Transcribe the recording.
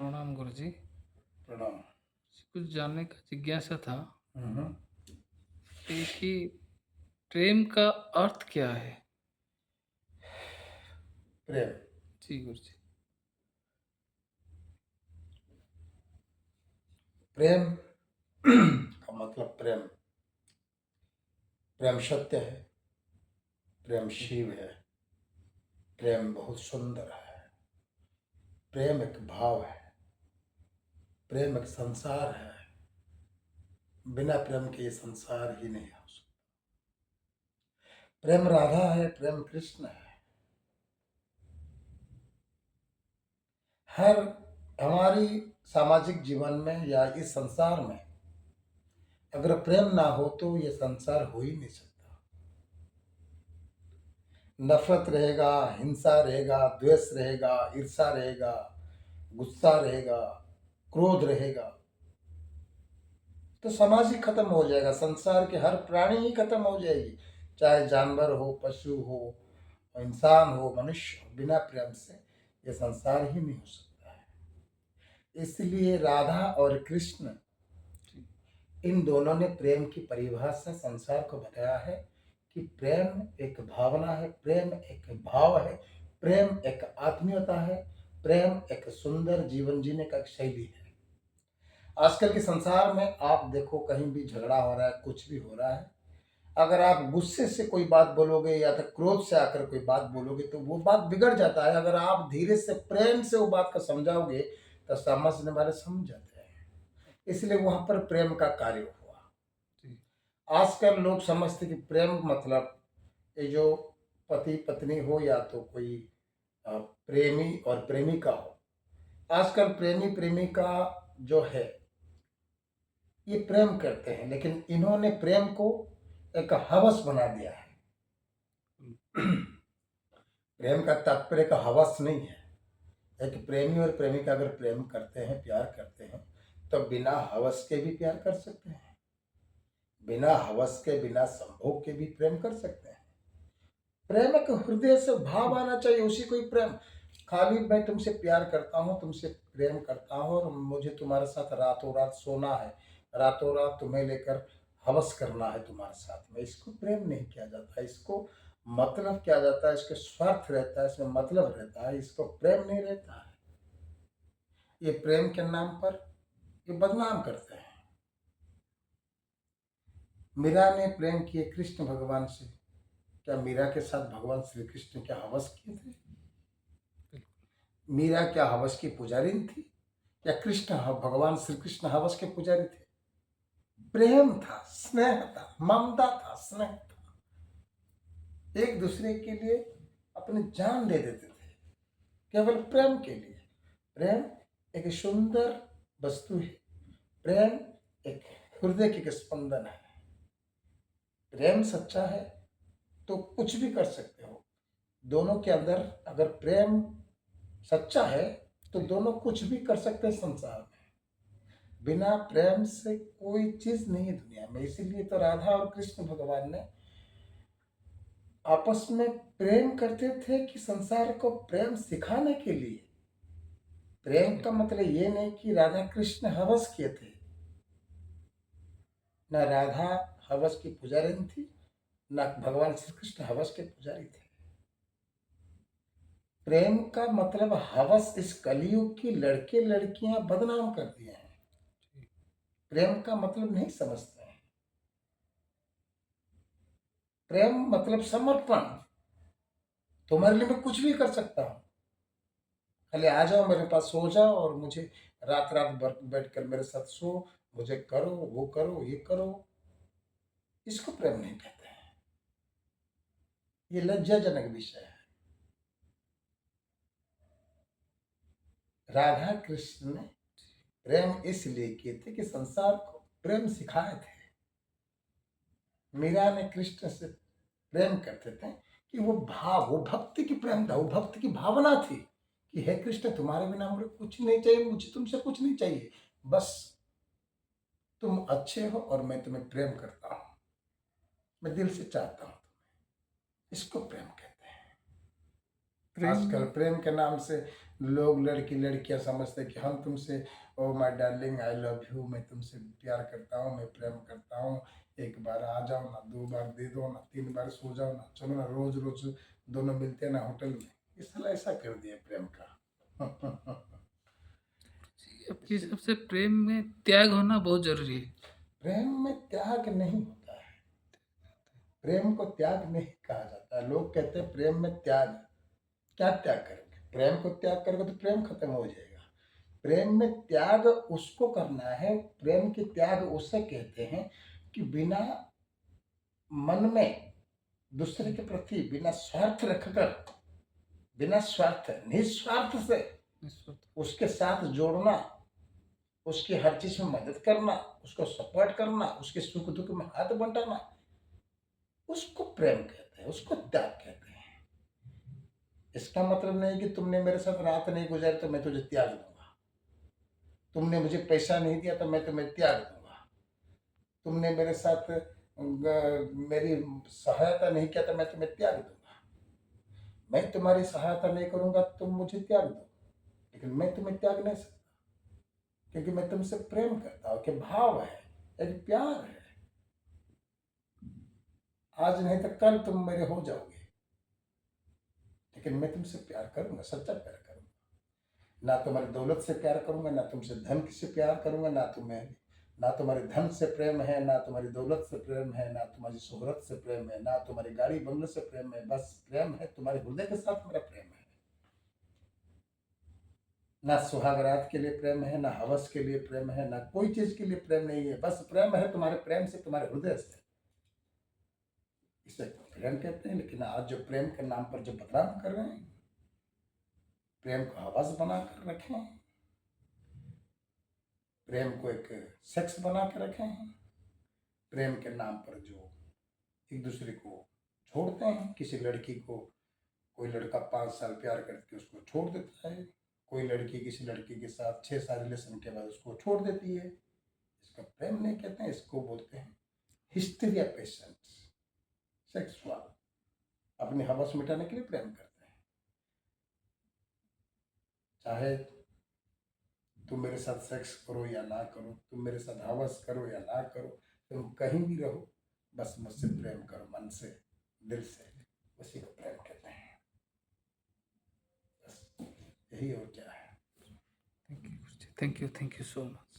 प्रणाम गुरुजी। प्रणाम। कुछ जानने का जिज्ञासा था हम्म। कि प्रेम का अर्थ क्या है? प्रेम। जी गुरुजी। प्रेम का मतलब प्रेम। प्रेम सत्य है। प्रेम शिव है। प्रेम बहुत सुंदर है। प्रेम एक भाव है। प्रेम एक संसार है। बिना प्रेम के ये संसार ही नहीं हो सकता। प्रेम राधा है, प्रेम कृष्ण है। हर हमारी सामाजिक जीवन में या इस संसार में अगर प्रेम ना हो तो ये संसार हो ही नहीं सकता। नफरत रहेगा, हिंसा रहेगा, द्वेष रहेगा, ईर्षा रहेगा, गुस्सा रहेगा, क्रोध रहेगा, तो समाज ही खत्म हो जाएगा। संसार के हर प्राणी ही खत्म हो जाएगी, चाहे जानवर हो, पशु हो, इंसान हो, मनुष्य हो। बिना प्रेम से ये संसार ही नहीं हो सकता है। इसलिए राधा और कृष्ण, इन दोनों ने प्रेम की परिभाषा संसार को बताया है कि प्रेम एक भावना है, प्रेम एक भाव है, प्रेम एक आत्मीयता है, प्रेम एक सुंदर जीवन जीने का एक शैली है। आजकल के संसार में आप देखो, कहीं भी झगड़ा हो रहा है, कुछ भी हो रहा है, अगर आप गुस्से से कोई बात बोलोगे या तो क्रोध से आकर कोई बात बोलोगे तो वो बात बिगड़ जाता है। अगर आप धीरे से प्रेम से वो बात को समझाओगे तो समझने वाले समझ जाते हैं। इसलिए वहां पर प्रेम का कार्य हुआ। आजकल लोग समझते कि प्रेम मतलब ये जो पति पत्नी हो या तो कोई प्रेमी और प्रेमिका हो। आजकल प्रेमी प्रेमिका जो है ये प्रेम करते हैं, लेकिन इन्होंने प्रेम को एक हवस बना दिया है। प्रेम का तात्पर्य का हवस नहीं है। एक प्रेमी और प्रेमिका अगर प्रेम करते हैं, प्यार करते हैं, तो बिना हवस के भी प्यार कर सकते हैं, बिना हवस के, बिना संभोग के भी प्रेम कर सकते हैं। प्रेम एक हृदय से भाव आना चाहिए, उसी को ही प्रेम। खाली मैं तुमसे प्यार करता हूँ, तुमसे प्रेम करता हूँ और मुझे तुम्हारे साथ रातों रात सोना है, रातों रात तुम्हें लेकर हवस करना है तुम्हारे साथ में, इसको प्रेम नहीं किया जाता। इसको मतलब किया जाता है, इसके स्वार्थ रहता है, इसमें मतलब रहता है, इसको प्रेम नहीं रहता है। ये प्रेम के नाम पर ये बदनाम करते हैं। मीरा ने प्रेम किए कृष्ण भगवान से, क्या मीरा के साथ भगवान श्री कृष्ण क्या हवस किए थे? मीरा क्या हवस की पुजारी थी या कृष्ण भगवान श्री कृष्ण हवस के पुजारी थे? प्रेम था, स्नेह था, ममता था, स्नेह था। एक दूसरे के लिए अपनी जान दे देते थे केवल प्रेम के लिए। प्रेम एक सुंदर वस्तु है। प्रेम एक हृदय की स्पंदन है। प्रेम सच्चा है तो कुछ भी कर सकते हो। दोनों के अंदर अगर प्रेम सच्चा है तो दोनों कुछ भी कर सकते हैं संसार में। बिना प्रेम से कोई चीज नहीं है दुनिया में। इसीलिए तो राधा और कृष्ण भगवान ने आपस में प्रेम करते थे कि संसार को प्रेम सिखाने के लिए। प्रेम का मतलब ये नहीं कि राधा कृष्ण हवस किए थे। न राधा हवस की पुजारी थी, न भगवान श्री कृष्ण हवस के पुजारी थे। प्रेम का मतलब हवस इस कलयुग की लड़के लड़कियां बदनाम कर दिए हैं। प्रेम का मतलब नहीं समझते हैं। प्रेम मतलब समर्पण। तुम्हारे लिए मैं कुछ भी कर सकता हूँ, खाली आ जाओ मेरे पास, सो जाओ और मुझे रात रात बैठ कर मेरे साथ सो, मुझे करो, वो करो, ये करो। इसको प्रेम नहीं कहते हैं। ये लज्जाजनक विषय है। राधा कृष्ण ने प्रेम इसलिए किए थे कि संसार को प्रेम सिखाए थे। मीरा ने कृष्ण से प्रेम करते थे कि वो भाव, वो भक्ति की प्रेम था, वो भक्ति की भावना थी कि हे कृष्ण, तुम्हारे बिना मुझे कुछ नहीं चाहिए, मुझे तुमसे कुछ नहीं चाहिए, बस तुम अच्छे हो और मैं तुम्हें प्रेम करता हूँ, मैं दिल से चाहता हूँ तुम्हें। इसको प्रेम कहते हैं। प्रेम आजकल प्रेम के नाम से लोग लड़की लड़कियां समझते कि हम तुमसे, oh my darling I love you, मैं तुमसे प्यार करता हूँ, मैं प्रेम करता हूँ, एक बार आ जाओ ना, 2 बार दे दो ना, 3 बार सो जाओ ना, चलो ना, रोज रोज दोनों मिलते हैं ना होटल में। ये साला ऐसा कर दिया प्रेम का। आपके हिसाब से प्रेम में त्याग होना बहुत जरूरी है? प्रेम में त्याग नहीं होता है, प्रेम को त्याग नहीं कहा जाता है। लोग कहते हैं प्रेम में त्याग, क्या त्याग करोगे? प्रेम को त्याग करोगे तो प्रेम खत्म हो जाएगा। प्रेम में त्याग उसको करना है, प्रेम की त्याग उसे कहते हैं कि बिना मन में दूसरे के प्रति बिना स्वार्थ रखकर, बिना स्वार्थ, निस्वार्थ से निस्वार्थ। उसके साथ जोड़ना, उसकी हर चीज में मदद करना, उसको सपोर्ट करना, उसके सुख दुख में हाथ बंटाना, उसको प्रेम कहते हैं, उसको त्याग कहते हैं। इसका मतलब नहीं कि तुमने मेरे साथ रात नहीं गुजारी तो मैं तुझे त्याग दूंगा, तुमने मुझे पैसा नहीं दिया तो मैं तुम्हें त्याग दूंगा, तुमने मेरे साथ मेरी सहायता नहीं किया तो मैं तुम्हें त्याग दूंगा, मैं तुम्हारी सहायता नहीं करूंगा तुम मुझे त्याग दो, लेकिन मैं तुम्हें त्याग नहीं सकता, क्योंकि मैं तुमसे प्रेम करता हूं, कि भाव है, एक प्यार है। आज नहीं तो कल तुम मेरे हो जाओगे, लेकिन मैं तुमसे प्यार करूंगा, सच्चा प्यार करूंगा। ना तुम्हारी दौलत से प्यार करूंगा, ना तुमसे धन से प्यार करूंगा, ना तुम्हारे धन से प्रेम है, ना तुम्हारी दौलत से प्रेम है, ना तुम्हारी शोहरत से प्रेम है, ना तुम्हारी गाड़ी बंगले से प्रेम है। बस प्रेम है तुम्हारे हृदय के साथ मेरा प्रेम है। ना सुहागरात के लिए प्रेम है, ना हवस के लिए प्रेम है, ना कोई चीज के लिए प्रेम नहीं है। बस प्रेम है तुम्हारे प्रेम से, तुम्हारे हृदय से, इसे प्रेम कहते हैं। लेकिन आज जो प्रेम के नाम पर जो बदनाम कर रहे हैं, प्रेम को हवस बनाकर रखे हैं, प्रेम को एक सेक्स बना के रखे हैं, प्रेम के नाम पर जो एक दूसरे को छोड़ते हैं। किसी लड़की को कोई लड़का 5 साल प्यार करके उसको छोड़ देता है, कोई लड़की किसी लड़की के साथ 6 साल रिलेशन के बाद उसको छोड़ देती है। इसका प्रेम नहीं कहते हैं, इसको बोलते हैं हिस्टीरिया पेशेंट्स, सेक्सुअल, अपनी हवस मिटाने के लिए प्रेम करते हैं। चाहे तुम मेरे साथ सेक्स करो या ना करो, तुम मेरे साथ हवस करो या ना करो, तुम कहीं भी रहो, बस मुझसे प्रेम करो, मन से, दिल से, उसी को प्रेम कहते हैं। बस यही और क्या है। Thank you, thank you, thank you so much.